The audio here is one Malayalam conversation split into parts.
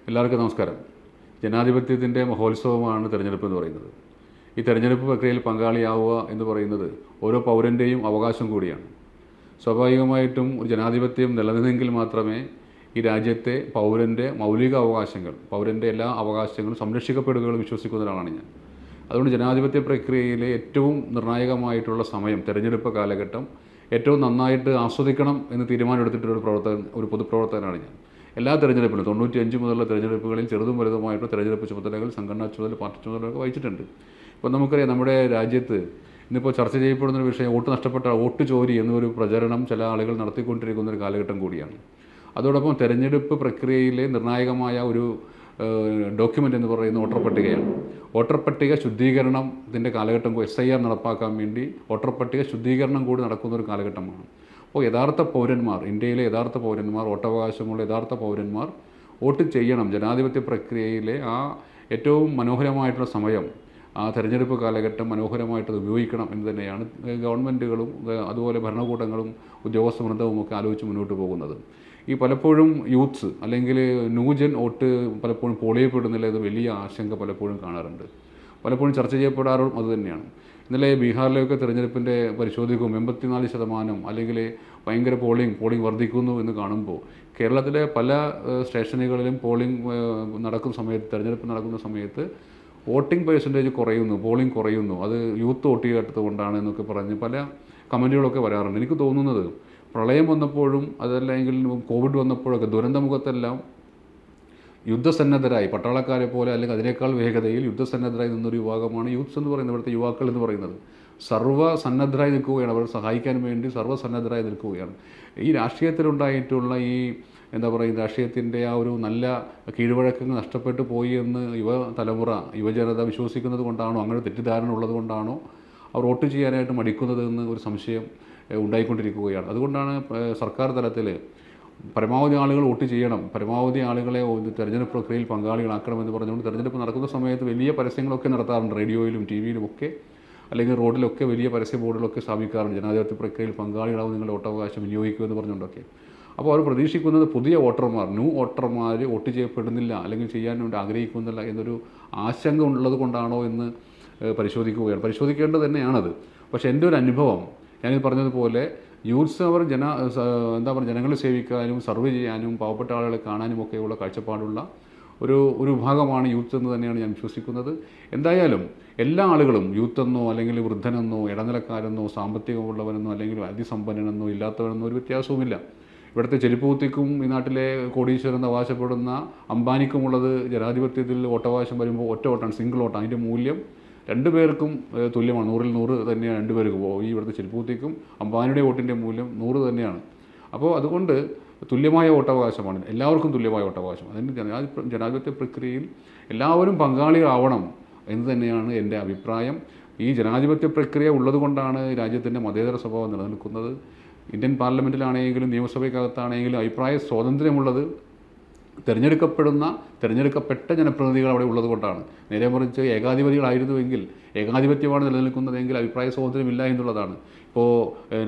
എല്ലാവർക്കും നമസ്കാരം. ജനാധിപത്യത്തിൻ്റെ മഹോത്സവമാണ് തിരഞ്ഞെടുപ്പ് എന്ന് പറയുന്നത്. ഈ തിരഞ്ഞെടുപ്പ് പ്രക്രിയയിൽ പങ്കാളിയാവുക എന്ന് പറയുന്നത് ഓരോ പൗരൻ്റെയും അവകാശം കൂടിയാണ്. സ്വാഭാവികമായിട്ടും ഒരു ജനാധിപത്യം നിലനിന്നെങ്കിൽ മാത്രമേ ഈ രാജ്യത്തെ പൗരൻ്റെ മൗലിക അവകാശങ്ങൾ, പൗരൻ്റെ എല്ലാ അവകാശങ്ങളും സംരക്ഷിക്കപ്പെടുകയെന്ന് വിശ്വസിക്കുന്ന ഒരാളാണ് ഞാൻ. അതുകൊണ്ട് ജനാധിപത്യ പ്രക്രിയയിലെ ഏറ്റവും നിർണായകമായിട്ടുള്ള സമയം, തിരഞ്ഞെടുപ്പ് കാലഘട്ടം ഏറ്റവും നന്നായിട്ട് ആസ്വദിക്കണം എന്ന് തീരുമാനമെടുത്തിട്ടുള്ള ഒരു പൊതുപ്രവർത്തകനാണ് ഞാൻ. എല്ലാ തിരഞ്ഞെടുപ്പിലും 95 മുതലുള്ള തിരഞ്ഞെടുപ്പുകളിൽ ചെറുതും വലുതുമായിട്ടുള്ള തിരഞ്ഞെടുപ്പ് ചുമതലകൾ, സംഘടനാ ചുമതല, പാർട്ടി ചുമതലകളൊക്കെ വഹിച്ചിട്ടുണ്ട്. ഇപ്പോൾ നമുക്കറിയാം, നമ്മുടെ രാജ്യത്ത് ഇന്നിപ്പോൾ ചർച്ച ചെയ്യപ്പെടുന്നൊരു വിഷയം വോട്ട് നഷ്ടപ്പെട്ട വോട്ട് ചോരി എന്നൊരു പ്രചരണം ചില ആളുകൾ നടത്തിക്കൊണ്ടിരിക്കുന്ന ഒരു കാലഘട്ടം കൂടിയാണ്. അതോടൊപ്പം തെരഞ്ഞെടുപ്പ് പ്രക്രിയയിലെ നിർണായകമായ ഒരു ഡോക്യുമെൻ്റ് എന്ന് പറയുന്ന വോട്ടർ പട്ടികയാണ്. വോട്ടർ പട്ടിക ശുദ്ധീകരണത്തിൻ്റെ കാലഘട്ടം, SIR നടപ്പാക്കാൻ വേണ്ടി വോട്ടർ പട്ടിക ശുദ്ധീകരണം കൂടി നടക്കുന്ന ഒരു കാലഘട്ടമാണ്. അപ്പോൾ യഥാർത്ഥ പൗരന്മാർ, ഇന്ത്യയിലെ യഥാർത്ഥ പൗരന്മാർ, വോട്ടവകാശമുള്ള യഥാർത്ഥ പൗരന്മാർ വോട്ട് ചെയ്യണം. ജനാധിപത്യ പ്രക്രിയയിലെ ആ ഏറ്റവും മനോഹരമായിട്ടുള്ള സമയം, ആ തെരഞ്ഞെടുപ്പ് കാലഘട്ടം മനോഹരമായിട്ടത് ഉപയോഗിക്കണം എന്ന് തന്നെയാണ് ഗവൺമെൻറ്റുകളും അതുപോലെ ഭരണകൂടങ്ങളും ഉദ്യോഗസ്ഥ വൃന്ദവും ഒക്കെ ആലോചിച്ച് മുന്നോട്ട് പോകുന്നത്. ഈ പലപ്പോഴും യൂത്ത്സ് അല്ലെങ്കിൽ ന്യൂജൻ വോട്ട് പലപ്പോഴും പോളിയപ്പെടുന്നില്ല എന്ന് വലിയ ആശങ്ക പലപ്പോഴും കാണാറുണ്ട്. പലപ്പോഴും ചർച്ച ചെയ്യപ്പെടാറും അതുതന്നെയാണ്. ഇന്നലെ ബീഹാറിലെയൊക്കെ തിരഞ്ഞെടുപ്പിൻ്റെ പരിശോധിക്കും 84% അല്ലെങ്കിൽ ഭയങ്കര പോളിംഗ് വർദ്ധിക്കുന്നു എന്ന് കാണുമ്പോൾ, കേരളത്തിലെ പല സ്റ്റേഷനുകളിലും തിരഞ്ഞെടുപ്പ് നടക്കുന്ന സമയത്ത് വോട്ടിംഗ് പെർസെൻറ്റേജ് കുറയുന്നു, പോളിംഗ് കുറയുന്നു, അത് യൂത്ത് വോട്ട് ചെയ്യാത്തതുകൊണ്ടാണ് എന്നൊക്കെ പറഞ്ഞ് പല കമൻറ്റുകളൊക്കെ വരാറുണ്ട്. എനിക്ക് തോന്നുന്നത് പ്രളയം വന്നപ്പോഴും അതല്ലെങ്കിൽ കോവിഡ് വന്നപ്പോഴൊക്കെ ദുരന്തമുഖത്തെല്ലാം യുദ്ധസന്നദ്ധരായി, പട്ടാളക്കാരെ പോലെ അല്ലെങ്കിൽ അതിനേക്കാൾ വേഗതയിൽ യുദ്ധസന്നദ്ധരായി നിന്നൊരു വിഭാഗമാണ് യൂത്ത്സ് എന്ന് പറയുന്നത്, ഇവിടുത്തെ യുവാക്കൾ എന്ന് പറയുന്നത്. സർവ്വസന്നദ്ധരായി നിൽക്കുകയാണ്, അവർ സഹായിക്കാൻ വേണ്ടി സർവ്വസന്നദ്ധരായി നിൽക്കുകയാണ്. ഈ രാഷ്ട്രീയത്തിലുണ്ടായിട്ടുള്ള രാഷ്ട്രീയത്തിൻ്റെ ആ ഒരു നല്ല കീഴ്വഴക്കങ്ങൾ നഷ്ടപ്പെട്ടു പോയി എന്ന് യുവജനത വിശ്വസിക്കുന്നത് കൊണ്ടാണോ, അങ്ങനെ തെറ്റിദ്ധാരണ ഉള്ളത് കൊണ്ടാണോ അവർ വോട്ട് ചെയ്യാനായിട്ട് മടിക്കുന്നത് എന്ന് ഒരു സംശയം ഉണ്ടായിക്കൊണ്ടിരിക്കുകയാണ്. അതുകൊണ്ടാണ് സർക്കാർ തലത്തിൽ പരമാവധി ആളുകൾ വോട്ട് ചെയ്യണം, പരമാവധി ആളുകളെ തെരഞ്ഞെടുപ്പ് പ്രക്രിയയിൽ പങ്കാളികളാക്കണമെന്ന് പറഞ്ഞുകൊണ്ട് തെരഞ്ഞെടുപ്പ് നടക്കുന്ന സമയത്ത് വലിയ പരസ്യങ്ങളൊക്കെ നടത്താറുണ്ട്. റേഡിയോയിലും TV-യിലും ഒക്കെ, അല്ലെങ്കിൽ റോഡിലൊക്കെ വലിയ പരസ്യ ബോർഡുകളൊക്കെ സ്ഥാപിക്കാറുണ്ട്. ജനാധിപത്യ പ്രക്രിയയിൽ പങ്കാളികളാവും, നിങ്ങളുടെ വോട്ടവകാശം വിനിയോഗിക്കുമെന്ന് പറഞ്ഞുകൊണ്ടൊക്കെ. അപ്പോൾ അവർ പ്രതീക്ഷിക്കുന്നത് പുതിയ വോട്ടർമാർ, ന്യൂ വോട്ടർമാർ വോട്ട് ചെയ്യപ്പെടുന്നില്ല അല്ലെങ്കിൽ ചെയ്യാൻ വേണ്ടി ആഗ്രഹിക്കുന്നില്ല എന്നൊരു ആശങ്ക ഉള്ളത് കൊണ്ടാണോ എന്ന് പരിശോധിക്കേണ്ടത് തന്നെയാണത്. പക്ഷേ എൻ്റെ ഒരു അനുഭവം, ഞാനിത് പറഞ്ഞതുപോലെ യൂത്ത്സ് അവർ ജനങ്ങളെ സേവിക്കാനും സർവ് ചെയ്യാനും പാവപ്പെട്ട ആളുകളെ കാണാനും ഒക്കെയുള്ള കാഴ്ചപ്പാടുള്ള ഒരു വിഭാഗമാണ് യൂത്ത് എന്ന് തന്നെയാണ് ഞാൻ വിശ്വസിക്കുന്നത്. എന്തായാലും എല്ലാ ആളുകളും യൂത്തെന്നോ അല്ലെങ്കിൽ വൃദ്ധനെന്നോ ഇടനിലക്കാരെന്നോ സാമ്പത്തികമുള്ളവനെന്നോ അല്ലെങ്കിൽ അതിസമ്പന്നനെന്നോ ഇല്ലാത്തവനെന്നോ ഒരു വ്യത്യാസവുമില്ല. ഇവിടുത്തെ ചെരുപ്പൂത്തിക്കും ഈ നാട്ടിലെ കോടീശ്വരൻ അവകാശപ്പെടുന്ന അംബാനിക്കുമുള്ളത് ജനാധിപത്യത്തിൽ വോട്ടവകാശം വരുമ്പോൾ ഒറ്റ വോട്ടാണ്, സിംഗിൾ വോട്ടാണ്. അതിൻ്റെ മൂല്യം രണ്ടുപേർക്കും തുല്യമാണ്, 100-ൽ 100 തന്നെയാണ് രണ്ടുപേർക്കും. ഈ ഇവിടുത്തെ ചെരുപ്പൂത്തിക്കും അംബാനിയുടെ വോട്ടിൻ്റെ മൂല്യം 100 തന്നെയാണ്. അപ്പോൾ അതുകൊണ്ട് തുല്യമായ വോട്ടവകാശമാണ്, എല്ലാവർക്കും തുല്യമായ വോട്ടവകാശം. അതിന് ജനാധിപത്യ പ്രക്രിയയിൽ എല്ലാവരും പങ്കാളികളാവണം എന്ന് തന്നെയാണ് എൻ്റെ അഭിപ്രായം. ഈ ജനാധിപത്യ പ്രക്രിയ ഉള്ളതുകൊണ്ടാണ് രാജ്യത്തിൻ്റെ മതേതര സ്വഭാവം നിലനിൽക്കുന്നത്. ഇന്ത്യൻ പാർലമെൻറ്റിലാണെങ്കിലും നിയമസഭയ്ക്കകത്താണെങ്കിലും അഭിപ്രായ സ്വാതന്ത്ര്യമുള്ളത് തിരഞ്ഞെടുക്കപ്പെട്ട ജനപ്രതിനിധികൾ അവിടെ ഉള്ളത് കൊണ്ടാണ്. നേരെ മറിച്ച് ഏകാധിപതികളായിരുന്നുവെങ്കിൽ, ഏകാധിപത്യമാണ് നിലനിൽക്കുന്നതെങ്കിൽ അഭിപ്രായ സ്വാതന്ത്ര്യമില്ല എന്നുള്ളതാണ്. ഇപ്പോൾ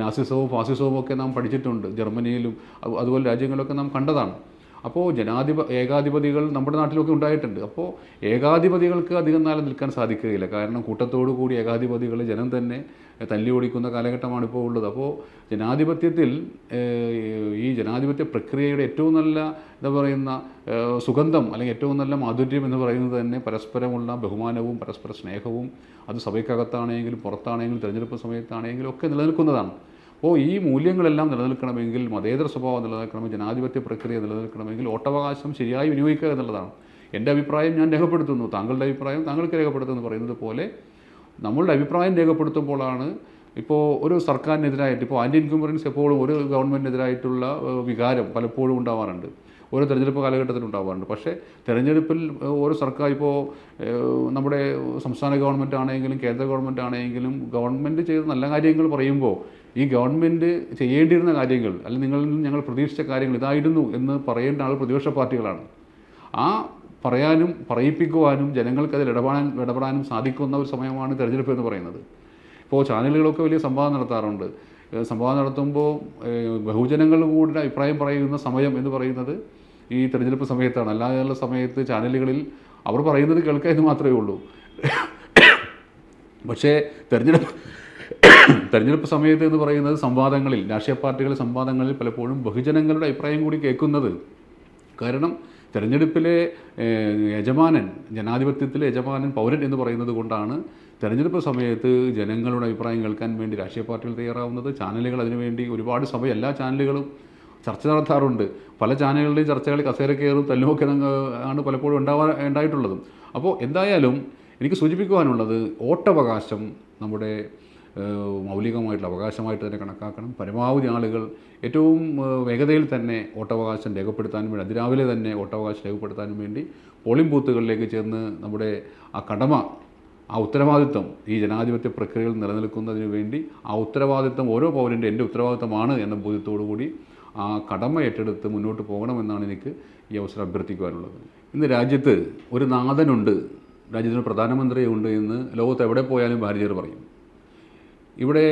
നാസിസവും ഫാസിസവും ഒക്കെ നാം പഠിച്ചിട്ടുണ്ട്, ജർമ്മനിയിലും അതുപോലെ രാജ്യങ്ങളിലൊക്കെ നാം കണ്ടതാണ്. അപ്പോൾ ഏകാധിപതികൾ നമ്മുടെ നാട്ടിലൊക്കെ ഉണ്ടായിട്ടുണ്ട്. അപ്പോൾ ഏകാധിപതികൾക്ക് അധികം നാളെ നിൽക്കാൻ സാധിക്കുകയില്ല. കാരണം കൂട്ടത്തോടു കൂടി ഏകാധിപതികളെ ജനം തന്നെ തല്ലി ഓടിക്കുന്ന കാലഘട്ടമാണ് ഇപ്പോൾ ഉള്ളത്. അപ്പോൾ ജനാധിപത്യത്തിൽ ഈ ജനാധിപത്യ പ്രക്രിയയുടെ ഏറ്റവും നല്ല സുഗന്ധം അല്ലെങ്കിൽ ഏറ്റവും നല്ല മാധുര്യം എന്ന് പറയുന്നത് തന്നെ പരസ്പരമുള്ള ബഹുമാനവും പരസ്പര സ്നേഹവും, അത് സഭയ്ക്കകത്താണെങ്കിലും പുറത്താണെങ്കിലും തിരഞ്ഞെടുപ്പ് സമയത്താണെങ്കിലും ഒക്കെ നിലനിൽക്കുന്നതാണ്. അപ്പോൾ ഈ മൂല്യങ്ങളെല്ലാം നിലനിൽക്കണമെങ്കിൽ, മതേതര സ്വഭാവം നിലനിൽക്കണമെങ്കിൽ, ജനാധിപത്യ പ്രക്രിയ നിലനിൽക്കണമെങ്കിൽ വോട്ടവകാശം ശരിയായി വിനിയോഗിക്കുക എന്നുള്ളതാണ്. എൻ്റെ അഭിപ്രായം ഞാൻ രേഖപ്പെടുത്തുന്നു, താങ്കളുടെ അഭിപ്രായം താങ്കൾക്ക് രേഖപ്പെടുത്തുമെന്ന് പറയുന്നത് പോലെ നമ്മളുടെ അഭിപ്രായം രേഖപ്പെടുത്തുമ്പോഴാണ് ഇപ്പോൾ ഒരു സർക്കാരിനെതിരായിട്ട്, ഇപ്പോൾ ആൻറ്റി ഇൻകംബറൻസ് എപ്പോഴും ഒരു ഗവൺമെൻറ്റിനെതിരായിട്ടുള്ള വികാരം പലപ്പോഴും ഉണ്ടാവാറുണ്ട്, ഓരോ തെരഞ്ഞെടുപ്പ് കാലഘട്ടത്തിൽ ഉണ്ടാവാറുണ്ട്. പക്ഷേ തെരഞ്ഞെടുപ്പിൽ ഓരോ സർക്കാർ, ഇപ്പോൾ നമ്മുടെ സംസ്ഥാന ഗവൺമെൻറ് ആണെങ്കിലും കേന്ദ്ര ഗവൺമെൻറ് ആണെങ്കിലും ഗവൺമെൻറ് ചെയ്ത നല്ല കാര്യങ്ങൾ പറയുമ്പോൾ ഈ ഗവൺമെൻറ് ചെയ്യേണ്ടിയിരുന്ന കാര്യങ്ങൾ അല്ലെങ്കിൽ നിങ്ങളിൽ നിന്ന് ഞങ്ങൾ പ്രതീക്ഷിച്ച കാര്യങ്ങൾ ഇതായിരുന്നു എന്ന് പറയേണ്ട ആൾ പ്രതിപക്ഷ പാർട്ടികളാണ്. ആ പറയാനും പറയിപ്പിക്കുവാനും ജനങ്ങൾക്കതിൽ ഇടപെടാനും സാധിക്കുന്ന ഒരു സമയമാണ് തിരഞ്ഞെടുപ്പ് എന്ന് പറയുന്നത്. ഇപ്പോൾ ചാനലുകളൊക്കെ വലിയ സംവാദം നടത്താറുണ്ട്. സംവാദം നടത്തുമ്പോൾ ബഹുജനങ്ങൾ കൂടി അഭിപ്രായം പറയുന്ന സമയം എന്ന് പറയുന്നത് ഈ തെരഞ്ഞെടുപ്പ് സമയത്താണ്. അല്ലാതെയുള്ള സമയത്ത് ചാനലുകളിൽ അവർ പറയുന്നത് കേൾക്കുക എന്ന് മാത്രമേ ഉള്ളൂ. പക്ഷേ തെരഞ്ഞെടുപ്പ് സമയത്ത് എന്ന് പറയുന്നത് സംവാദങ്ങളിൽ, രാഷ്ട്രീയ പാർട്ടികളുടെ സംവാദങ്ങളിൽ പലപ്പോഴും ബഹുജനങ്ങളുടെ അഭിപ്രായം കൂടി കേൾക്കുന്നത്. കാരണം തെരഞ്ഞെടുപ്പിലെ യജമാനൻ, ജനാധിപത്യത്തിലെ യജമാനൻ പൗരൻ എന്ന് പറയുന്നത് കൊണ്ടാണ് തെരഞ്ഞെടുപ്പ് സമയത്ത് ജനങ്ങളുടെ അഭിപ്രായം കേൾക്കാൻ വേണ്ടി രാഷ്ട്രീയ പാർട്ടികൾ തയ്യാറാവുന്നത്. ചാനലുകൾ അതിനുവേണ്ടി ഒരുപാട് എല്ലാ ചാനലുകളും ചർച്ച നടത്താറുണ്ട്. പല ചാനലുകളുടെയും ചർച്ചകൾ കസേര കയറും തല്ലുമൊക്കെ ആണ് പലപ്പോഴും ഉണ്ടായിട്ടുള്ളത്. അപ്പോൾ എന്തായാലും എനിക്ക് സൂചിപ്പിക്കുവാനുള്ളത്, വോട്ടവകാശം നമ്മുടെ മൗലികമായിട്ടുള്ള അവകാശമായിട്ട് തന്നെ കണക്കാക്കണം. പരമാവധി ആളുകൾ ഏറ്റവും വേഗതയിൽ തന്നെ വോട്ടവകാശം രേഖപ്പെടുത്താനും വേണ്ടി, അതിരാവിലെ തന്നെ വോട്ടവകാശം രേഖപ്പെടുത്താനും വേണ്ടി പോളിംഗ് ബൂത്തുകളിലേക്ക് ചെന്ന് നമ്മുടെ ആ കടമ, ആ ഉത്തരവാദിത്വം ഈ ജനാധിപത്യ പ്രക്രിയകൾ നിലനിൽക്കുന്നതിന് വേണ്ടി ആ ഉത്തരവാദിത്വം ഓരോ പൗരൻ്റെ എൻ്റെ ഉത്തരവാദിത്തമാണ് എന്ന ബോധ്യത്തോടു കൂടി ആ കടമ ഏറ്റെടുത്ത് മുന്നോട്ട് പോകണമെന്നാണ് എനിക്ക് ഈ അവസരം അഭ്യർത്ഥിക്കുവാനുള്ളത്. ഇന്ന് രാജ്യത്ത് ഒരു നാഥനുണ്ട്, രാജ്യത്തിന് പ്രധാനമന്ത്രിയുണ്ട് എന്ന് ലോകത്ത് എവിടെ പോയാലും ഭാരതീയർ പറയും. ഇവിടെ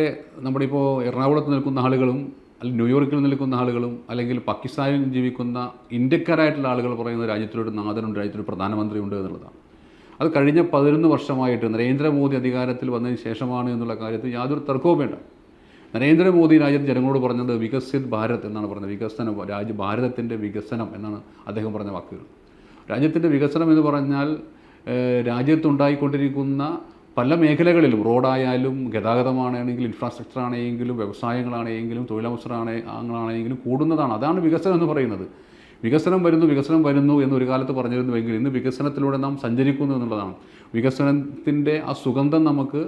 നമ്മളിപ്പോൾ എറണാകുളത്ത് നിൽക്കുന്ന ആളുകളും അല്ലെങ്കിൽ ന്യൂയോർക്കിൽ നിൽക്കുന്ന ആളുകളും അല്ലെങ്കിൽ പാകിസ്ഥാനിൽ ജീവിക്കുന്ന ഇന്ത്യക്കാരായിട്ടുള്ള ആളുകൾ പറയുന്ന രാജ്യത്തിലൊരു നാഥനുണ്ട്, രാജ്യത്തിലൊരു പ്രധാനമന്ത്രി ഉണ്ട് എന്നുള്ളതാണ്. അത് കഴിഞ്ഞ 11 വർഷമായിട്ട് നരേന്ദ്രമോദി അധികാരത്തിൽ വന്നതിന് ശേഷമാണ് എന്നുള്ള കാര്യത്തിൽ യാതൊരു തർക്കവും വേണ്ട. നരേന്ദ്രമോദി രാജ്യത്ത് ജനങ്ങളോട് പറഞ്ഞത് വികസിത് ഭാരത് എന്നാണ് പറഞ്ഞത്. വികസനം, ഭാരതത്തിൻ്റെ വികസനം എന്നാണ് അദ്ദേഹം പറഞ്ഞ വാക്കുകൾ. രാജ്യത്തിൻ്റെ വികസനം എന്ന് പറഞ്ഞാൽ രാജ്യത്തുണ്ടായിക്കൊണ്ടിരിക്കുന്ന പല മേഖലകളിലും, റോഡായാലും ഗതാഗതമാണെങ്കിലും ഇൻഫ്രാസ്ട്രക്ചർ ആണെങ്കിലും വ്യവസായങ്ങളാണെങ്കിലും തൊഴിലവസരങ്ങളാണെങ്കിലും കൂടുന്നതാണ്. അതാണ് വികസനം എന്ന് പറയുന്നത്. വികസനം വരുന്നു എന്നൊരു കാലത്ത് പറഞ്ഞിരുന്നുവെങ്കിൽ ഇന്ന് വികസനത്തിലൂടെ നാം സഞ്ചരിക്കുന്നു എന്നുള്ളതാണ്. വികസനത്തിൻ്റെ ആ സുഗന്ധം നമുക്ക്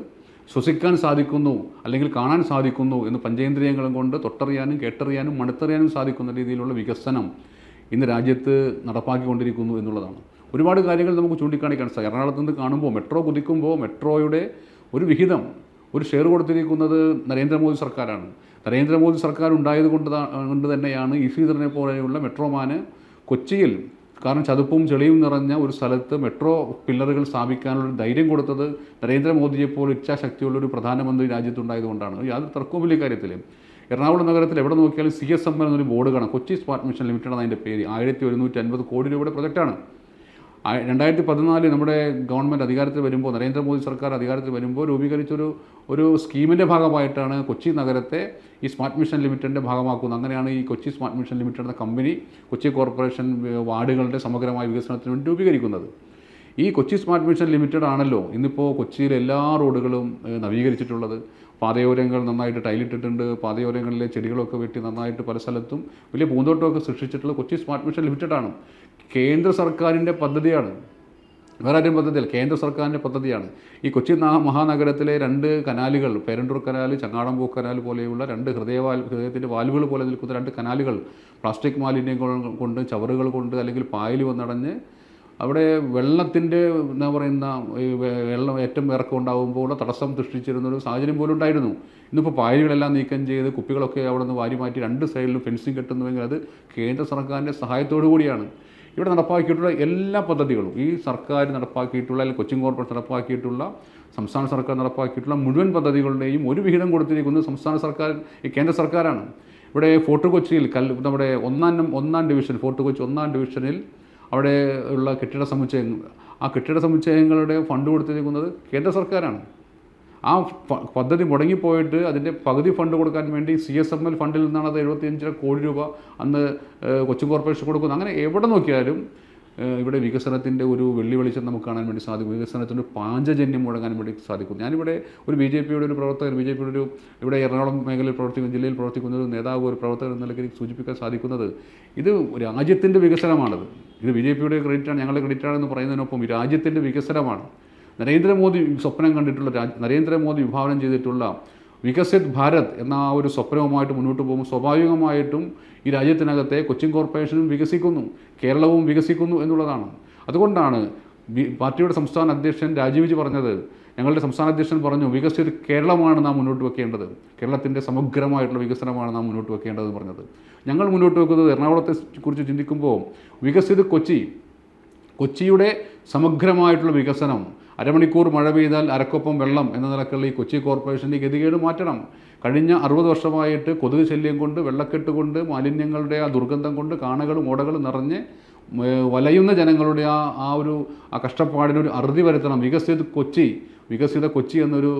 ശ്വസിക്കാൻ സാധിക്കുന്നു അല്ലെങ്കിൽ കാണാൻ സാധിക്കുന്നു എന്ന് പഞ്ചേന്ദ്രിയങ്ങളും കൊണ്ട് തൊട്ടറിയാനും കേട്ടറിയാനും മണത്തറിയാനും സാധിക്കുന്ന രീതിയിലുള്ള വികസനം ഇന്ന് രാജ്യത്ത് നടപ്പാക്കിക്കൊണ്ടിരിക്കുന്നു എന്നുള്ളതാണ്. ഒരുപാട് കാര്യങ്ങൾ നമുക്ക് ചൂണ്ടിക്കാണിക്കാൻ സാധിക്കും. എറണാകുളത്ത് നിന്ന് കാണുമ്പോൾ മെട്രോ കുതിക്കുമ്പോൾ മെട്രോയുടെ ഒരു വിഹിതം, ഒരു ഷെയർ കൊടുത്തിരിക്കുന്നത് നരേന്ദ്രമോദി സർക്കാരാണ്. നരേന്ദ്രമോദി സർക്കാർ ഉണ്ടായത് കൊണ്ട് തന്നെയാണ് ഈ ശ്രീധരനെ പോലെയുള്ള മെട്രോമാന് കൊച്ചിയിൽ, കാരണം ചതുപ്പും ചെളിയും നിറഞ്ഞ ഒരു സ്ഥലത്ത് മെട്രോ പില്ലറുകൾ സ്ഥാപിക്കാനുള്ള ധൈര്യം കൊടുത്തത് നരേന്ദ്രമോദിയെപ്പോലെ ഇച്ഛാശക്തിയുള്ളൊരു പ്രധാനമന്ത്രി രാജ്യത്തുണ്ടായതുകൊണ്ടാണ്. യാതൊരു തർക്കവുമില്ല ഇക്കാര്യത്തിൽ. എറണാകുളം നഗരത്തിൽ എവിടെ നോക്കിയാലും CSM എന്നൊരു ബോർഡ് കാണാം. കൊച്ചി സ്മാർട്ട് മിഷൻ ലിമിറ്റഡ് ആണ് അതിൻ്റെ പേര്. 1150 കോടി രൂപയുടെ പ്രൊജക്റ്റാണ്. 2014 നമ്മുടെ ഗവൺമെൻറ് അധികാരത്തിൽ വരുമ്പോൾ, നരേന്ദ്രമോദി സർക്കാർ അധികാരത്തിൽ വരുമ്പോൾ രൂപീകരിച്ചൊരു സ്കീമിൻ്റെ ഭാഗമായിട്ടാണ് കൊച്ചി നഗരത്തെ ഈ സ്മാർട്ട് മിഷൻ ലിമിറ്റഡിൻ്റെ ഭാഗമാക്കുന്നത്. അങ്ങനെയാണ് ഈ കൊച്ചി സ്മാർട്ട് മിഷൻ ലിമിറ്റഡ് എന്ന കമ്പനി കൊച്ചി കോർപ്പറേഷൻ വാർഡുകളുടെ സമഗ്രമായ വികസനത്തിന് വേണ്ടി രൂപീകരിക്കുന്നത്. ഈ കൊച്ചി സ്മാർട്ട് മിഷൻ ലിമിറ്റഡ് ആണല്ലോ ഇന്നിപ്പോൾ കൊച്ചിയിലെ എല്ലാ റോഡുകളും നവീകരിച്ചിട്ടുള്ളത്. പാതയോരങ്ങൾ നന്നായിട്ട് ടൈലിട്ടിട്ടുണ്ട്. പാതയോരങ്ങളിലെ ചെടികളൊക്കെ വെട്ടി നന്നായിട്ട് പല സ്ഥലത്തും വലിയ പൂന്തോട്ടമൊക്കെ സൃഷ്ടിച്ചിട്ടുള്ള കൊച്ചി സ്മാർട്ട് മിഷൻ ലിമിറ്റഡാണ്. കേന്ദ്ര സർക്കാരിൻ്റെ പദ്ധതിയാണ്, വേറെ ആരും പദ്ധതിയല്ല, കേന്ദ്ര സർക്കാരിൻ്റെ പദ്ധതിയാണ്. ഈ കൊച്ചി മഹാനഗരത്തിലെ 2 കനാലുകൾ, പേരണ്ടൂർ കനാൽ, ചങ്ങാടമ്പൂ കനാൽ പോലെയുള്ള 2 ഹൃദയത്തിൻ്റെ വാൽവുകൾ പോലെ നിൽക്കുന്ന 2 കനാലുകൾ പ്ലാസ്റ്റിക് മാലിന്യങ്ങൾ കൊണ്ട്, ചവറുകൾ കൊണ്ട് അല്ലെങ്കിൽ പായൽ വന്നടഞ്ഞ് അവിടെ വെള്ളത്തിൻ്റെ എന്താ പറയുന്ന വെള്ളം ഏറ്റവും ഇറക്കം ഉണ്ടാകുമ്പോൾ തടസ്സം സൃഷ്ടിച്ചിരുന്നൊരു സാഹചര്യം പോലും ഉണ്ടായിരുന്നു. ഇന്നിപ്പോൾ പായലുകളെല്ലാം നീക്കം ചെയ്ത് കുപ്പികളൊക്കെ അവിടെ നിന്ന് വാരി മാറ്റി 2 സൈഡിലും ഫെൻസിങ് കെട്ടുന്നുവെങ്കിൽ അത് കേന്ദ്ര സർക്കാരിൻ്റെ സഹായത്തോടു കൂടിയാണ്. ഇവിടെ നടപ്പാക്കിയിട്ടുള്ള എല്ലാ പദ്ധതികളും, ഈ സർക്കാർ നടപ്പാക്കിയിട്ടുള്ള അല്ലെങ്കിൽ കൊച്ചിൻ കോർപ്പറേഷൻ നടപ്പാക്കിയിട്ടുള്ള, സംസ്ഥാന സർക്കാർ നടപ്പാക്കിയിട്ടുള്ള മുഴുവൻ പദ്ധതികളുടെയും ഒരു വിഹിതം കൊടുത്തിരിക്കുന്നത് സംസ്ഥാന സർക്കാർ, ഈ കേന്ദ്ര സർക്കാരാണ്. ഇവിടെ ഫോർട്ട് കൊച്ചിയിൽ നമ്മുടെ ഒന്നാം ഡിവിഷൻ, ഫോർട്ട് കൊച്ചി 1-ാം ഡിവിഷനിൽ അവിടെ ഉള്ള കെട്ടിട സമുച്ചയങ്ങൾ, ആ കെട്ടിട സമുച്ചയങ്ങളുടെ ഫണ്ട് കൊടുത്തിരിക്കുന്നത് കേന്ദ്ര സർക്കാരാണ്. ആ പദ്ധതി മുടങ്ങിപ്പോയിട്ട് അതിൻ്റെ പകുതി ഫണ്ട് കൊടുക്കാൻ വേണ്ടി CSML ഫണ്ടിൽ നിന്നാണ് അത് 75 കോടി രൂപ അന്ന് കൊച്ചിൻ കോർപ്പറേഷൻ കൊടുക്കുന്നത്. അങ്ങനെ എവിടെ നോക്കിയാലും ഇവിടെ വികസനത്തിൻ്റെ ഒരു വെളിച്ചം നമുക്ക് കാണാൻ വേണ്ടി സാധിക്കും. വികസനത്തിൻ്റെ പാഞ്ചജന്യം മുടങ്ങാൻ വേണ്ടി സാധിക്കും. ഞാനിവിടെ ഒരു BJPയുടെ ഒരു പ്രവർത്തകർ, BJPയുടെ ഇവിടെ എറണാകുളം മേഖലയിൽ പ്രവർത്തിക്കുന്ന, ജില്ലയിൽ പ്രവർത്തിക്കുന്ന ഒരു നേതാവ്, ഒരു പ്രവർത്തകർ എന്ന നിലയ്ക്ക് സൂചിപ്പിക്കാൻ സാധിക്കുന്നത് ഇത് രാജ്യത്തിൻ്റെ വികസനമാണത്. ഇത് BJPയുടെ ക്രെഡിറ്റാണ്, ഞങ്ങളുടെ ക്രെഡിറ്റാണെന്ന് പറയുന്നതിനൊപ്പം രാജ്യത്തിൻ്റെ വികസനമാണ്. നരേന്ദ്രമോദി സ്വപ്നം കണ്ടിട്ടുള്ള, നരേന്ദ്രമോദി വിഭാവനം ചെയ്തിട്ടുള്ള വികസിത് ഭാരത് എന്ന ആ ഒരു സ്വപ്നവുമായിട്ട് മുന്നോട്ട് പോകുമ്പോൾ സ്വാഭാവികമായിട്ടും ഈ രാജ്യത്തിനകത്തെ കൊച്ചിൻ കോർപ്പറേഷനും വികസിക്കുന്നു, കേരളവും വികസിക്കുന്നു എന്നുള്ളതാണ്. അതുകൊണ്ടാണ് പാർട്ടിയുടെ സംസ്ഥാന അധ്യക്ഷൻ രാജീവ് പറഞ്ഞത്, ഞങ്ങളുടെ സംസ്ഥാന അധ്യക്ഷൻ പറഞ്ഞു, വികസിത് കേരളമാണ് നാം മുന്നോട്ട് വെക്കേണ്ടത്, കേരളത്തിൻ്റെ സമഗ്രമായിട്ടുള്ള വികസനമാണ് നാം മുന്നോട്ട് വെക്കേണ്ടതെന്ന് പറഞ്ഞത്. ഞങ്ങൾ മുന്നോട്ട് വെക്കുന്നത് എറണാകുളത്തെ കുറിച്ച് ചിന്തിക്കുമ്പോൾ വികസിത് കൊച്ചിയുടെ സമഗ്രമായിട്ടുള്ള വികസനം, അരമണിക്കൂർ മഴ പെയ്താൽ അരക്കൊപ്പം വെള്ളം എന്ന നിലക്കുള്ള ഈ കൊച്ചി കോർപ്പറേഷൻ്റെ ഗതികേട് മാറ്റണം. കഴിഞ്ഞ 60 വർഷമായിട്ട് കൊതുക് ശല്യം കൊണ്ട്, വെള്ളക്കെട്ട് കൊണ്ട്, മാലിന്യങ്ങളുടെ ആ ദുർഗന്ധം കൊണ്ട് കാണകളും ഓടകളും നിറഞ്ഞ് വലയുന്ന ജനങ്ങളുടെ ഒരു കഷ്ടപ്പാടിനൊരു അറുതി വരുത്തണം. വികസിത കൊച്ചി എന്നൊരു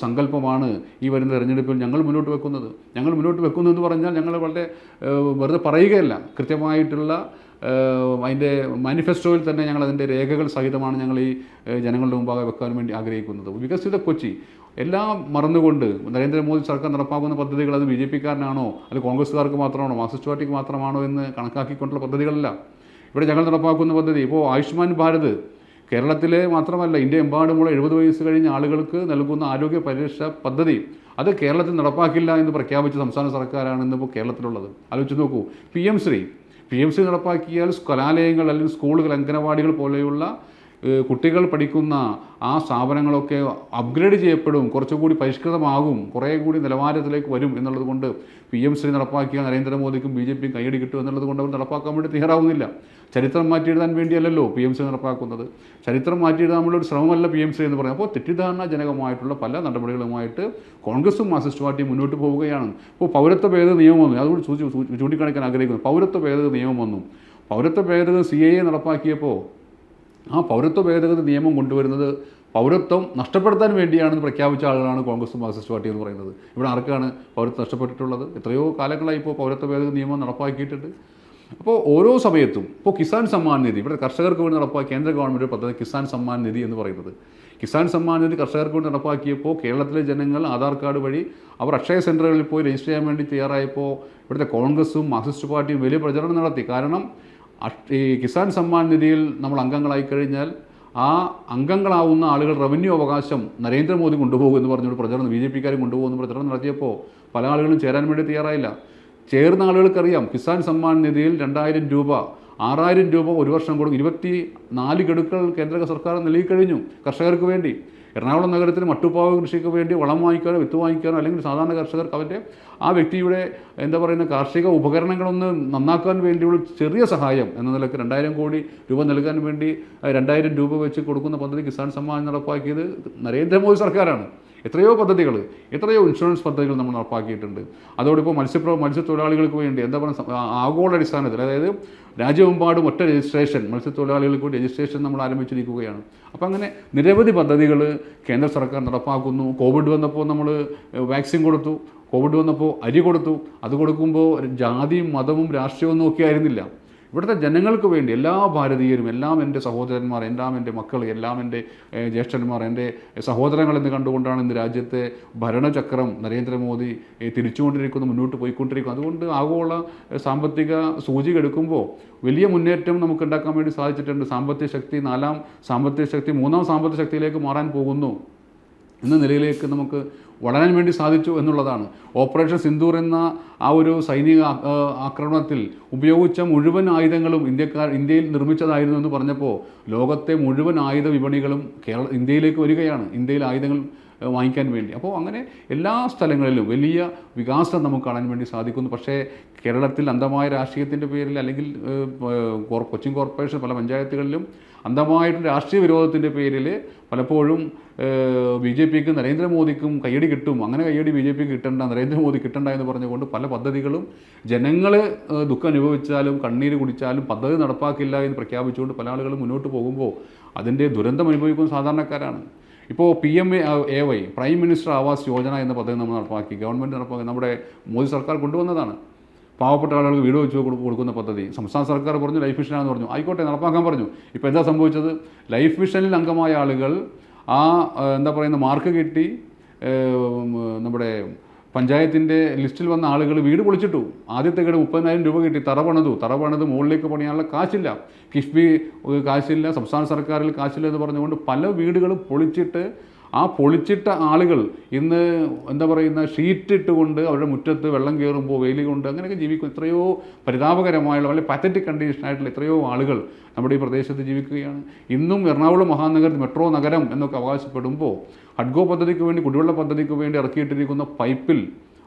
സങ്കല്പമാണ് ഈ വരുന്ന തെരഞ്ഞെടുപ്പിൽ ഞങ്ങൾ മുന്നോട്ട് വെക്കുന്നു എന്ന് പറഞ്ഞാൽ ഞങ്ങൾ വളരെ വെറുതെ പറയുകയല്ല. കൃത്യമായിട്ടുള്ള അതിൻ്റെ മാനിഫെസ്റ്റോയിൽ തന്നെ ഞങ്ങൾ അതിൻ്റെ രേഖകൾ സഹിതമാണ് ഞങ്ങൾ ഈ ജനങ്ങളുടെ മുമ്പാകെ വെക്കാൻ വേണ്ടി ആഗ്രഹിക്കുന്നത്. വികസിത കൊച്ചി എല്ലാം മറന്നുകൊണ്ട് നരേന്ദ്രമോദി സർക്കാർ നടപ്പാക്കുന്ന പദ്ധതികൾ അത് BJP-കാരനാണോ, അത് കോൺഗ്രസ്സുകാർക്ക് മാത്രമാണോ, മാർക്സിസ്റ്റ് പാർട്ടിക്ക് മാത്രമാണോ എന്ന് കണക്കാക്കിക്കൊണ്ടുള്ള പദ്ധതികളല്ല ഇവിടെ ഞങ്ങൾ നടപ്പാക്കുന്ന പദ്ധതി. ഇപ്പോൾ ആയുഷ്മാൻ ഭാരത് കേരളത്തിലെ മാത്രമല്ല ഇന്ത്യ എമ്പാടുമുള്ള 70 വയസ്സ് കഴിഞ്ഞ ആളുകൾക്ക് നൽകുന്ന ആരോഗ്യ പരിരക്ഷ പദ്ധതി അത് കേരളത്തിൽ നടപ്പാക്കില്ല എന്ന് പ്രഖ്യാപിച്ച സംസ്ഥാന സർക്കാരാണ് ഇന്നിപ്പോൾ കേരളത്തിലുള്ളത്. ആലോചിച്ച് നോക്കൂ. PMശ്രീ നടപ്പാക്കിയാൽ കലാലയങ്ങൾ അല്ലെങ്കിൽ സ്കൂളുകൾ, അംഗനവാടികൾ പോലെയുള്ള കുട്ടികൾ പഠിക്കുന്ന ആ സ്ഥാപനങ്ങളൊക്കെ അപ്ഗ്രേഡ് ചെയ്യപ്പെടും, കുറച്ചുകൂടി പരിഷ്കൃതമാകും, കുറേ കൂടി നിലവാരത്തിലേക്ക് വരും എന്നുള്ളത് കൊണ്ട് PMശ്രീ നടപ്പാക്കിയ നരേന്ദ്രമോദിക്കും BJP-യും കൈയടി കിട്ടും എന്നുള്ളത് കൊണ്ട് അവർ നടപ്പാക്കാൻ വേണ്ടി തയ്യാറാവുന്നില്ല. ചരിത്രം മാറ്റിയെഴുതാൻ വേണ്ടിയല്ലല്ലോ PMശ്രീ നടപ്പാക്കുന്നത്. ചരിത്രം മാറ്റിയെഴുതാനുള്ള ഒരു ശ്രമമല്ല PMശ്രീ എന്ന് പറയുന്നത്. അപ്പോൾ തെറ്റിദ്ധാരണാജനകമായിട്ടുള്ള പല നടപടികളുമായിട്ട് കോൺഗ്രസും മാർക്സിസ്റ്റ് പാർട്ടിയും മുന്നോട്ട് പോവുകയാണ്. ഇപ്പോൾ പൗരത്വ ഭേദഗതി നിയമം വന്നു, അതുകൊണ്ട് ചൂണ്ടിക്കാണിക്കാൻ ആഗ്രഹിക്കുന്നു. പൗരത്വ ഭേദഗതി നിയമം വന്നു. പൗരത്വ ഭേദഗതി CAA നടപ്പാക്കിയപ്പോൾ ആ പൗരത്വ ഭേദഗതി നിയമം കൊണ്ടുവരുന്നത് പൗരത്വം നഷ്ടപ്പെടുത്താൻ വേണ്ടിയാണെന്ന് പ്രഖ്യാപിച്ച ആളുകളാണ് കോൺഗ്രസും മാർക്സിസ്റ്റ് പാർട്ടി എന്ന് പറയുന്നത്. ഇവിടെ ആർക്കാണ് പൗരത്വം നഷ്ടപ്പെട്ടിട്ടുള്ളത്? എത്രയോ കാലങ്ങളായി ഇപ്പോൾ പൗരത്വ ഭേദഗതി നിയമം നടപ്പാക്കിയിട്ടുണ്ട്. അപ്പോൾ ഓരോ സമയത്തും ഇപ്പോൾ കിസാൻ സമ്മാൻ നിധി, ഇവിടെ കർഷകർക്ക് വേണ്ടി നടപ്പാക്കിയ കേന്ദ്ര ഗവൺമെൻറ് പദ്ധതി കിസാൻ സമ്മാൻ നിധി എന്ന് പറയുന്നത്. കിസാൻ സമ്മാൻ നിധി കർഷകർക്ക് വേണ്ടി നടപ്പാക്കിയപ്പോൾ കേരളത്തിലെ ജനങ്ങൾ ആധാർ കാർഡ് വഴി അവർ അക്ഷയ സെൻറ്ററുകളിൽ പോയി രജിസ്റ്റർ ചെയ്യാൻ വേണ്ടി തയ്യാറായപ്പോൾ ഇവിടുത്തെ കോൺഗ്രസും മാർക്സിസ്റ്റ് പാർട്ടിയും വലിയ പ്രചരണം നടത്തി. കാരണം ഈ കിസാൻ സമ്മാൻ നിധിയിൽ നമ്മൾ അംഗങ്ങളായി കഴിഞ്ഞാൽ ആ അംഗങ്ങളാവുന്ന ആളുകൾ റവന്യൂ അവകാശം നരേന്ദ്രമോദി കൊണ്ടുപോകും എന്ന് പറഞ്ഞുകൊണ്ട് പ്രചരണം, BJP-കാരും കൊണ്ടുപോകുന്ന പ്രചരണം നടത്തിയപ്പോൾ പല ആളുകളും ചേരാൻ വേണ്ടി തയ്യാറായില്ല. ചേർന്ന ആളുകൾക്കറിയാം കിസാൻ സമ്മാൻ നിധിയിൽ 2000 രൂപ, 6000 രൂപ ഒരു വർഷം കൊടുക്കും. 24 ഗഡുക്കൾ കേന്ദ്ര സർക്കാർ നൽകിക്കഴിഞ്ഞു കർഷകർക്ക് വേണ്ടി. എറണാകുളം നഗരത്തിൽ മട്ടുപ്പാവ് കൃഷിക്ക് വേണ്ടി വളം വാങ്ങിക്കാനോ വിത്ത് വാങ്ങിക്കാനോ അല്ലെങ്കിൽ സാധാരണ കർഷകർക്ക് അവൻ്റെ ആ വ്യക്തിയുടെ കാർഷിക ഉപകരണങ്ങളൊന്ന് നന്നാക്കാൻ വേണ്ടിയുള്ള ചെറിയ സഹായം എന്ന നിലയ്ക്ക് 2000 കോടി രൂപ നൽകാൻ വേണ്ടി 2000 രൂപ വെച്ച് കൊടുക്കുന്ന പദ്ധതി കിസാൻ സമ്മാൻ നടപ്പാക്കിയത് നരേന്ദ്രമോദി സർക്കാരാണ്. എത്രയോ പദ്ധതികൾ, എത്രയോ ഇൻഷുറൻസ് പദ്ധതികൾ നമ്മൾ നടപ്പാക്കിയിട്ടുണ്ട്. അതോടൊപ്പം മത്സ്യത്തൊഴിലാളികൾക്ക് വേണ്ടി ആഗോളടിസ്ഥാനത്തിൽ, അതായത് രാജ്യമെമ്പാടും ഒറ്റ രജിസ്ട്രേഷൻ, മത്സ്യത്തൊഴിലാളികൾക്ക് വേണ്ടി രജിസ്ട്രേഷൻ നമ്മൾ ആരംഭിച്ചിരിക്കുകയാണ്. അപ്പോൾ അങ്ങനെ നിരവധി പദ്ധതികൾ കേന്ദ്ര സർക്കാർ നടപ്പാക്കുന്നു. കോവിഡ് വന്നപ്പോൾ നമ്മൾ വാക്സിൻ കൊടുത്തു, കോവിഡ് വന്നപ്പോൾ അരി കൊടുത്തു. അത് കൊടുക്കുമ്പോൾ ജാതിയും മതവും രാഷ്ട്രീയവും നോക്കിയായിരുന്നില്ല. ഇവിടുത്തെ ജനങ്ങൾക്ക് വേണ്ടി എല്ലാ ഭാരതീയരും, എല്ലാം എൻ്റെ സഹോദരന്മാർ, എല്ലാം എൻ്റെ മക്കൾ, എല്ലാം എൻ്റെ ജ്യേഷ്ഠന്മാർ, എൻ്റെ സഹോദരങ്ങളെന്ന് കണ്ടുകൊണ്ടാണ് ഇന്ന് രാജ്യത്തെ ഭരണചക്രം നരേന്ദ്രമോദി തിരിച്ചുകൊണ്ടിരിക്കുന്നു, മുന്നോട്ട് പോയിക്കൊണ്ടിരിക്കുന്നു. അതുകൊണ്ട് ആഗോള സാമ്പത്തിക സൂചിക എടുക്കുമ്പോൾ വലിയ മുന്നേറ്റം നമുക്ക് ഉണ്ടാക്കാൻ വേണ്ടി സാധിച്ചിട്ടുണ്ട്. സാമ്പത്തിക ശക്തി 4ാം സാമ്പത്തിക ശക്തി 3ാം സാമ്പത്തിക ശക്തിയിലേക്ക് മാറാൻ പോകുന്നു എന്ന നിലയിലേക്ക് നമുക്ക് വളരാൻ വേണ്ടി സാധിച്ചു എന്നുള്ളതാണ്. ഓപ്പറേഷൻ സിന്ദൂർ എന്ന ആ ഒരു സൈനിക ആക്രമണത്തിൽ ഉപയോഗിച്ച മുഴുവൻ ആയുധങ്ങളും ഇന്ത്യയിൽ നിർമ്മിച്ചതായിരുന്നു എന്ന് പറഞ്ഞപ്പോൾ ലോകത്തെ മുഴുവൻ ആയുധ വിപണികളും ഇന്ത്യയിലേക്ക് വരികയാണ്, ഇന്ത്യയിൽ ആയുധങ്ങൾ വാങ്ങിക്കാൻ വേണ്ടി. അപ്പോൾ അങ്ങനെ എല്ലാ സ്ഥലങ്ങളിലും വലിയ വികാസം നമുക്ക് കാണാൻ വേണ്ടി സാധിക്കുന്നു. പക്ഷേ കേരളത്തിൽ അന്ധമായ രാഷ്ട്രീയത്തിൻ്റെ പേരിൽ അല്ലെങ്കിൽ കൊച്ചിൻ കോർപ്പറേഷൻ പല പഞ്ചായത്തുകളിലും അന്ധമായിട്ടുള്ള രാഷ്ട്രീയ വിരോധത്തിൻ്റെ പേരിൽ പലപ്പോഴും BJP-ക്കും നരേന്ദ്രമോദിക്കും കയ്യടി കിട്ടും, അങ്ങനെ കയ്യടി BJP-ക്ക് കിട്ടണ്ട, നരേന്ദ്രമോദി കിട്ടണ്ട എന്ന് പറഞ്ഞുകൊണ്ട് പല പദ്ധതികളും ജനങ്ങൾ ദുഃഖം അനുഭവിച്ചാലും കണ്ണീര് കുടിച്ചാലും പദ്ധതി നടപ്പാക്കില്ല എന്ന് പ്രഖ്യാപിച്ചുകൊണ്ട് പല ആളുകളും മുന്നോട്ട് പോകുമ്പോൾ അതിൻ്റെ ദുരന്തം അനുഭവിക്കുന്ന സാധാരണക്കാരാണ്. ഇപ്പോൾ PMAY prime minister Awas Yojana എന്ന പദ്ധതി നമ്മൾ നടപ്പാക്കി, ഗവൺമെൻറ് നടപ്പാക്കി, നമ്മുടെ മോദി സർക്കാർ കൊണ്ടുവന്നതാണ്. പാവപ്പെട്ട ആളുകൾക്ക് വീട് വെച്ച് കൊടുക്കുന്ന പദ്ധതി സംസ്ഥാന സർക്കാർ പറഞ്ഞു ലൈഫ് മിഷനാണെന്ന് പറഞ്ഞു. ആയിക്കോട്ടെ, നടപ്പാക്കാൻ പറഞ്ഞു. ഇപ്പോൾ എന്താ സംഭവിച്ചത്? ലൈഫ് മിഷനിൽ അംഗമായ ആളുകൾ മാർക്ക് കിട്ടി നമ്മുടെ പഞ്ചായത്തിൻ്റെ ലിസ്റ്റിൽ വന്ന ആളുകൾ വീട് പൊളിച്ചിട്ടു. ആദ്യത്തെ ഗഡു 30,000 രൂപ കിട്ടി, തറ പണിത് മുകളിലേക്ക് പണിയാനുള്ള കാശില്ല, കിഫ്ബി കാശില്ല, സംസ്ഥാന സർക്കാരിൽ കാശില്ല എന്ന് പറഞ്ഞുകൊണ്ട് പല വീടുകളും പൊളിച്ചിട്ട് ആ പൊളിച്ചിട്ട ആളുകൾ ഇന്ന് ഷീറ്റ് ഇട്ടുകൊണ്ട് അവരുടെ മുറ്റത്ത് വെള്ളം കയറുമ്പോൾ വെയിൽ കൊണ്ട് അങ്ങനെയൊക്കെ ജീവിക്കും. എത്രയോ പരിതാപകരമായുള്ള വളരെ പാത്തറ്റിക് കണ്ടീഷനായിട്ടുള്ള എത്രയോ ആളുകൾ നമ്മുടെ ഈ പ്രദേശത്ത് ജീവിക്കുകയാണ്. ഇന്നും എറണാകുളം മഹാനഗരത്തിൽ മെട്രോ നഗരം എന്നൊക്കെ അവകാശപ്പെടുമ്പോൾ ഹഡ്കോ പദ്ധതിക്ക് വേണ്ടി, കുടിവെള്ള പദ്ധതിക്ക് വേണ്ടി ഇറക്കിയിട്ടിരിക്കുന്ന പൈപ്പിൽ,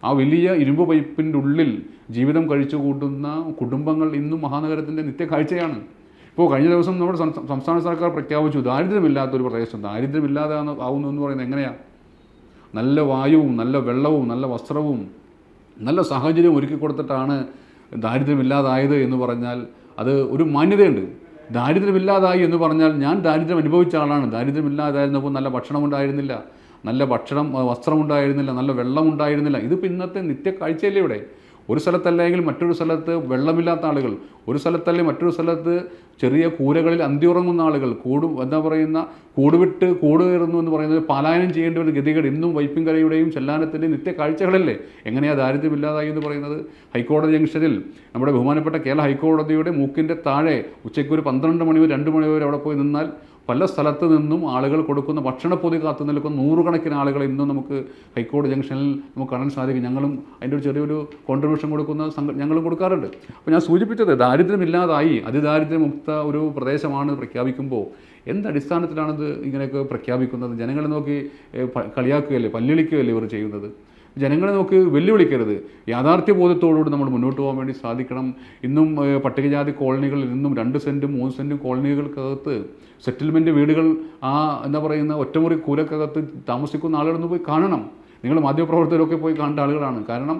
ആ വലിയ ഇരുമ്പ് പൈപ്പിൻ്റെ ഉള്ളിൽ ജീവിതം കഴിച്ചു കൂട്ടുന്ന കുടുംബങ്ങൾ ഇന്നും മഹാനഗരത്തിൻ്റെ നിത്യ കാഴ്ചയാണ്. ഇപ്പോൾ കഴിഞ്ഞ ദിവസം നമ്മുടെ സംസ്ഥാന സർക്കാർ പ്രഖ്യാപിച്ചു ദാരിദ്ര്യമില്ലാത്തൊരു പ്രദേശം. ദാരിദ്ര്യമില്ലാതെ ആവുന്നു എന്ന് പറയുന്നത് എങ്ങനെയാണ്? നല്ല വായുവും നല്ല വെള്ളവും നല്ല വസ്ത്രവും നല്ല സാഹചര്യവും ഒരുക്കി കൊടുത്തിട്ടാണ് ദാരിദ്ര്യമില്ലാതായത് എന്ന് പറഞ്ഞാൽ അത് ഒരു മാന്യതയുണ്ട്. ദാരിദ്ര്യമില്ലാതായി എന്ന് പറഞ്ഞാൽ ഞാൻ ദാരിദ്ര്യം അനുഭവിച്ച ആളാണ്. ദാരിദ്ര്യമില്ലാതായിരുന്നപ്പോൾ നല്ല ഭക്ഷണം ഉണ്ടായിരുന്നില്ല, നല്ല വസ്ത്രമുണ്ടായിരുന്നില്ല, നല്ല വെള്ളമുണ്ടായിരുന്നില്ല. ഇതിപ്പോൾ ഇന്നത്തെ നിത്യക്കാഴ്ചയല്ലേ ഇവിടെ? ഒരു സ്ഥലത്തല്ലെങ്കിൽ മറ്റൊരു സ്ഥലത്ത് വെള്ളമില്ലാത്ത ആളുകൾ, ഒരു സ്ഥലത്തല്ലേ മറ്റൊരു സ്ഥലത്ത് ചെറിയ കൂരകളിൽ അന്തിയുറങ്ങുന്ന ആളുകൾ, കൂടുവിട്ട് കൂട് കയറുന്നു എന്ന് പറയുന്നത് പലായനം ചെയ്യേണ്ട ഒരു ഗതികേട് ഇന്നും വൈപ്പിൻകരയുടെയും ചെല്ലാനത്തിൻ്റെയും നിത്യക്കാഴ്ചകളല്ലേ? എങ്ങനെയാണ് ദാരിദ്ര്യമില്ലാതായി എന്ന് പറയുന്നത്? ഹൈക്കോടതി ജംഗ്ഷനിൽ നമ്മുടെ ബഹുമാനപ്പെട്ട കേരള ഹൈക്കോടതിയുടെ മൂക്കിൻ്റെ താഴെ ഉച്ചയ്ക്ക് ഒരു 12 മണി വരെ 2 മണി വരെ അവിടെ പോയി നിന്നാൽ പല സ്ഥലത്ത് നിന്നും ആളുകൾ കൊടുക്കുന്ന ഭക്ഷണപ്പൊതി കാത്തു നിൽക്കുന്ന നൂറുകണക്കിന് ആളുകൾ ഇന്നും നമുക്ക് ഹൈക്കോടതി ജംഗ്ഷനിൽ നമുക്ക് കാണാൻ സാധിക്കും. ഞങ്ങളും അതിൻ്റെ ഒരു ചെറിയൊരു കോൺട്രിബ്യൂഷൻ കൊടുക്കുന്ന ഞങ്ങളും കൊടുക്കാറുണ്ട്. അപ്പോൾ ഞാൻ സൂചിപ്പിച്ചത് ദാരിദ്ര്യമില്ലാതായി അതിദാരിദ്ര്യമുക്ത ഒരു പ്രദേശമാണ് പ്രഖ്യാപിക്കുമ്പോൾ എന്തടിസ്ഥാനത്തിലാണിത് ഇങ്ങനെയൊക്കെ പ്രഖ്യാപിക്കുന്നത്? ജനങ്ങളെ നോക്കി കളിയാക്കുകയല്ലേ, പല്ലിളിക്കുകയല്ലേ ഇവർ ചെയ്യുന്നത്? ജനങ്ങളെ നോക്കി വെല്ലുവിളിക്കരുത്. യാഥാർത്ഥ്യബോധത്തോടുകൂടി നമ്മൾ മുന്നോട്ട് പോകാൻ വേണ്ടി സാധിക്കണം. ഇന്നും പട്ടികജാതി കോളനികളിൽ നിന്നും 2 സെൻറ്റും 3 സെൻറ്റും കോളനികൾക്കകത്ത് സെറ്റിൽമെൻറ്റ് വീടുകൾ ഒറ്റമുറി കൂരക്കകത്ത് താമസിക്കുന്ന ആളുകളൊന്ന് പോയി കാണണം. നിങ്ങൾ മാധ്യമപ്രവർത്തകരൊക്കെ പോയി കാണേണ്ട ആളുകളാണ്. കാരണം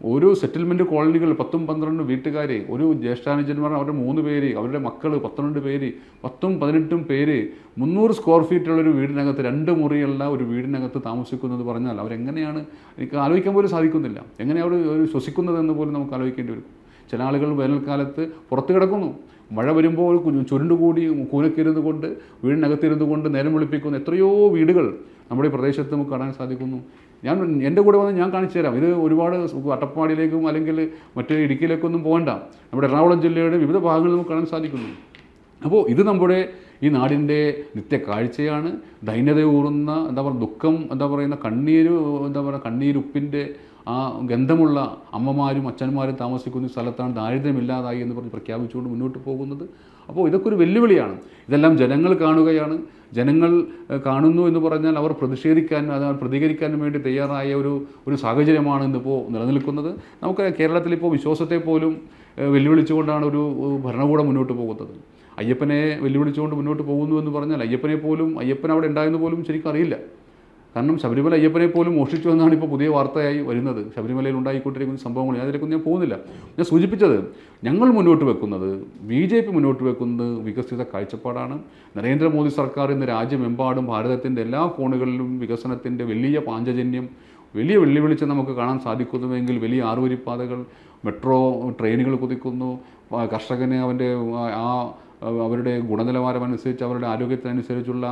ഒരു സെറ്റിൽമെൻറ്റ് കോളനികൾ 10-12 വീട്ടുകാർ, ഒരു ജ്യേഷ്ഠാനുജന്മാർ, അവരുടെ 3 പേര്, അവരുടെ മക്കൾ 12 പേര്, 10-18 പേര്, 300 സ്ക്വയർ ഫീറ്റുള്ളൊരു വീടിനകത്ത് 2 മുറിയുള്ള ഒരു വീടിനകത്ത് താമസിക്കുന്നത് പറഞ്ഞാൽ അവരെങ്ങനെയാണ്? എനിക്ക് ആലോചിക്കാൻ പോലും സാധിക്കുന്നില്ല. എങ്ങനെ അവർ ശ്വസിക്കുന്നതെന്ന് പോലും നമുക്ക് ആലോചിക്കേണ്ടി വരും. ചില ആളുകൾ വേനൽക്കാലത്ത് പുറത്ത് കിടക്കുന്നു. മഴ വരുമ്പോൾ ചുരുണ്ടുകൂടി കൂനക്കിരുന്നു കൊണ്ട് വീടിനകത്തിരുന്നു കൊണ്ട് നേരം വെളുപ്പിക്കുന്ന എത്രയോ വീടുകൾ നമ്മുടെ ഈ പ്രദേശത്ത് നമുക്ക് കാണാൻ സാധിക്കുന്നു. എൻ്റെ കൂടെ വന്ന് ഞാൻ കാണിച്ചു തരാം. ഇത് ഒരുപാട് അട്ടപ്പാടിയിലേക്കും അല്ലെങ്കിൽ മറ്റേ ഇടുക്കിയിലേക്കൊന്നും പോകണ്ട. നമ്മുടെ എറണാകുളം ജില്ലയുടെ വിവിധ ഭാഗങ്ങളിൽ നമുക്ക് കാണാൻ സാധിക്കുന്നു. അപ്പോൾ ഇത് നമ്മുടെ ഈ നാടിൻ്റെ നിത്യക്കാഴ്ചയാണ്. ദൈന്യതയൂറുന്ന ദുഃഖം കണ്ണീരുപ്പിൻ്റെ ആ ഗന്ധമുള്ള അമ്മമാരും അച്ഛന്മാരും താമസിക്കുന്ന സ്ഥലത്താണ് ദാരിദ്ര്യമില്ലാതായി എന്ന് പറഞ്ഞ് പ്രഖ്യാപിച്ചുകൊണ്ട് മുന്നോട്ട് പോകുന്നത്. അപ്പോൾ ഇതൊക്കെ ഒരു വെല്ലുവിളിയാണ്. ഇതെല്ലാം ജനങ്ങൾ കാണുകയാണ്. ജനങ്ങൾ കാണുന്നു എന്ന് പറഞ്ഞാൽ അവർ പ്രതികരിക്കാനും വേണ്ടി തയ്യാറായ ഒരു സാഹചര്യമാണ് ഇന്നിപ്പോൾ നിലനിൽക്കുന്നത്. നമുക്ക് കേരളത്തിലിപ്പോൾ വിശ്വാസത്തെ പോലും വെല്ലുവിളിച്ചുകൊണ്ടാണ് ഒരു ഭരണകൂടം മുന്നോട്ട് പോകുന്നത്. അയ്യപ്പനെ വെല്ലുവിളിച്ചുകൊണ്ട് മുന്നോട്ട് പോകുന്നു എന്ന് പറഞ്ഞാൽ അയ്യപ്പൻ അവിടെ ഉണ്ടായെന്ന് പോലും ശരിക്കും അറിയില്ല. കാരണം ശബരിമല അയ്യപ്പനെ പോലും മോഷ്ടിച്ചു എന്നാണ് ഇപ്പോൾ പുതിയ വാർത്തയായി വരുന്നത്. ശബരിമലയിൽ ഉണ്ടായിക്കൊണ്ടിരിക്കുന്ന സംഭവങ്ങൾ അതിലേക്കൊന്നും ഞാൻ പോകുന്നില്ല. ഞാൻ സൂചിപ്പിച്ചത് ഞങ്ങൾ മുന്നോട്ട് വെക്കുന്നത്, BJP മുന്നോട്ട് വെക്കുന്നത് വികസിത കാഴ്ചപ്പാടാണ്. നരേന്ദ്രമോദി സർക്കാർ ഇന്ന് രാജ്യമെമ്പാടും ഭാരതത്തിൻ്റെ എല്ലാ കോണുകളിലും വികസനത്തിൻ്റെ വലിയ പാഞ്ചജന്യം, വലിയ വെല്ലുവിളിച്ച് നമുക്ക് കാണാൻ സാധിക്കുന്നുവെങ്കിൽ വലിയ ആറുവരിപ്പാതകൾ, മെട്രോ ട്രെയിനുകൾ കുതിക്കുന്നു, കർഷകന് അവരുടെ ഗുണനിലവാരം അനുസരിച്ച് അവരുടെ ആരോഗ്യത്തിനനുസരിച്ചുള്ള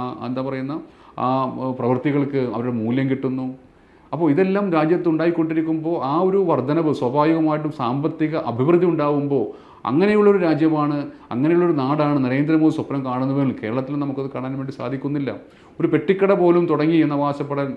ആ പ്രവൃത്തികൾക്ക് അവരുടെ മൂല്യം കിട്ടുന്നു. അപ്പോൾ ഇതെല്ലാം രാജ്യത്ത് ഉണ്ടായിക്കൊണ്ടിരിക്കുമ്പോൾ ആ ഒരു വർധനവ് സ്വാഭാവികമായിട്ടും സാമ്പത്തിക അഭിവൃദ്ധി ഉണ്ടാകുമ്പോൾ അങ്ങനെയുള്ളൊരു രാജ്യമാണ്, അങ്ങനെയുള്ളൊരു നാടാണ് നരേന്ദ്രമോദി സ്വപ്നം കാണുന്നതെങ്കിൽ കേരളത്തിൽ നമുക്കത് കാണാൻ വേണ്ടി സാധിക്കുന്നില്ല. ഒരു പെട്ടിക്കട പോലും തുടങ്ങി എന്ന് അവകാശപ്പെടാൻ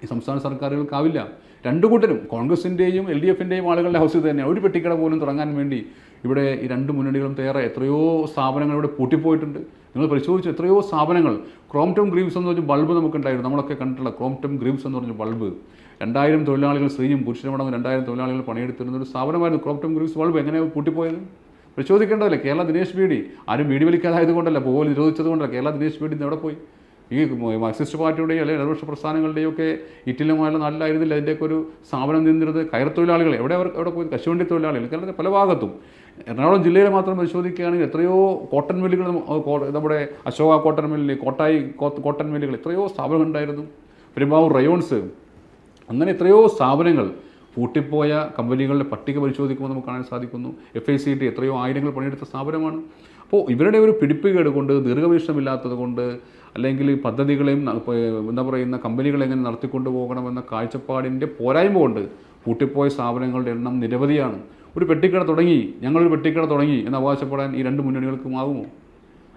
ഈ സംസ്ഥാന സർക്കാരുകൾക്കാവില്ല. 2 കൂട്ടരും, കോൺഗ്രസിൻ്റെയും LDFിൻ്റെയും ആളുകളുടെ ഹൗസ് തന്നെയാണ്. ഒരു പെട്ടിക്കട പോലും തുടങ്ങാൻ വേണ്ടി ഇവിടെ ഈ 2 മുന്നണികളും തയ്യാറായി. എത്രയോ സ്ഥാപനങ്ങൾ ഇവിടെ പൂട്ടിപ്പോയിട്ടുണ്ട്. നിങ്ങൾ പരിശോധിച്ചു എത്രയോ സ്ഥാപനങ്ങൾ. ക്രോംപ്ടൺ ഗ്രീവ്സ് എന്ന് പറഞ്ഞ ബൾബ് നമുക്കുണ്ടായിരുന്നു, നമ്മളൊക്കെ കണ്ടിട്ടുള്ള ക്രോംപ്ടൺ ഗ്രീവ്സ് എന്ന് പറഞ്ഞ ബൾബ്. 2000 തൊഴിലാളികൾ, സ്ത്രീയും പുരുഷനുമടങ്ങും 2000 തൊഴിലാളികൾ പണിയെടുത്തിരുന്ന ഒരു സ്ഥാപനമായിരുന്നു ക്രോംപ്ടൺ ഗ്രീവ്സ് ബൾബ്. എങ്ങനെയാണ് പൂട്ടിപ്പോയത്? പരിശോധിക്കേണ്ടതല്ലേ? കേരള ദിനേശ് ബീഡി ആരും ബീഡി വലിക്കാതായത് കൊണ്ടല്ല, പോലും നിരോധിച്ചത് കൊണ്ടല്ല. കേരള ദിനേശ് ബീഡി എവിടെ പോയി? ഈ മാർക്സിസ്റ്റ് പാർട്ടിയുടെയും അല്ലെങ്കിൽ ഇടതുപക്ഷ പ്രസ്ഥാനങ്ങളുടെയും ഒക്കെ ഇറ്റിലുമായുള്ള നാട്ടിലായിരുന്നില്ല അതിൻ്റെയൊക്കെ ഒരു സ്ഥാപനം നിന്നിരുന്നത്. കയർ തൊഴിലാളികൾ എവിടെ പോയി? കശുവണ്ടി തൊഴിലാളികൾ കേരളത്തിൽ പല ഭാഗത്തും. എറണാകുളം ജില്ലയിൽ മാത്രം പരിശോധിക്കുകയാണെങ്കിൽ എത്രയോ കോട്ടൺ മില്ലുകൾ, നമ്മുടെ Ashoka cotton mill, Kottayi cotton മില്ലുകൾ, എത്രയോ സ്ഥാപനങ്ങൾ ഉണ്ടായിരുന്നു. പെരുമ്പാവൂർ റയോൺസ്, അങ്ങനെ എത്രയോ സ്ഥാപനങ്ങൾ. പൂട്ടിപ്പോയ കമ്പനികളുടെ പട്ടിക പരിശോധിക്കുമ്പോൾ നമുക്ക് കാണാൻ സാധിക്കുന്നു. FICT എത്രയോ ആയിരങ്ങൾ പണിയെടുത്ത സ്ഥാപനമാണ്. അപ്പോൾ ഇവരുടെ ഒരു പിടിപ്പുകേട് കൊണ്ട്, ദീർഘവീക്ഷണമില്ലാത്തത് കൊണ്ട്, അല്ലെങ്കിൽ പദ്ധതികളെയും കമ്പനികളെ എങ്ങനെ നടത്തിക്കൊണ്ടു പോകണമെന്ന കാഴ്ചപ്പാടിൻ്റെ പോരായ്മ കൊണ്ട് പൂട്ടിപ്പോയ സ്ഥാപനങ്ങളുടെ എണ്ണം നിരവധിയാണ്. ഞങ്ങളൊരു പെട്ടിക്കട തുടങ്ങി എന്ന് അവകാശപ്പെടാൻ ഈ 2 മുന്നണികൾക്കും ആകുമോ?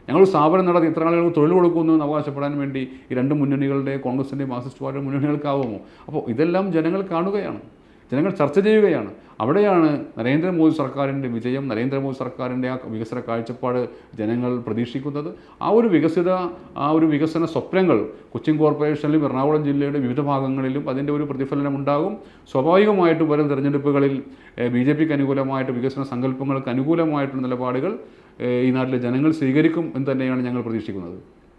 ഞങ്ങൾ സ്ഥാപനം നടത്തി ഇത്ര ആളുകൾക്ക് തൊഴിൽ കൊടുക്കുന്നു എന്ന് അവകാശപ്പെടാൻ വേണ്ടി ഈ 2 മുന്നണികളുടെ, കോൺഗ്രസിൻ്റെയും മാർക്സിസ്റ്റ് പാർട്ടിയുടെ മുന്നണികൾക്കാവുമോ? അപ്പോൾ ഇതെല്ലാം ജനങ്ങൾ കാണുകയാണ്, ജനങ്ങൾ ചർച്ച ചെയ്യുകയാണ്. അവിടെയാണ് നരേന്ദ്രമോദി സർക്കാരിൻ്റെ വിജയം, നരേന്ദ്രമോദി സർക്കാരിൻ്റെ ആ വികസന കാഴ്ചപ്പാട് ജനങ്ങൾ പ്രതീക്ഷിക്കുന്നത്. ആ ഒരു വികസന സ്വപ്നങ്ങൾ കൊച്ചിൻ കോർപ്പറേഷനിലും എറണാകുളം ജില്ലയുടെ വിവിധ ഭാഗങ്ങളിലും അതിൻ്റെ ഒരു പ്രതിഫലനം ഉണ്ടാകും. സ്വാഭാവികമായിട്ടും വരും തെരഞ്ഞെടുപ്പുകളിൽ BJPക്ക് അനുകൂലമായിട്ട്, വികസന സങ്കല്പങ്ങൾക്ക് അനുകൂലമായിട്ടുള്ള നിലപാടുകൾ ഈ നാട്ടിലെ ജനങ്ങൾ സ്വീകരിക്കും എന്ന് തന്നെയാണ് ഞങ്ങൾ പ്രതീക്ഷിക്കുന്നത്.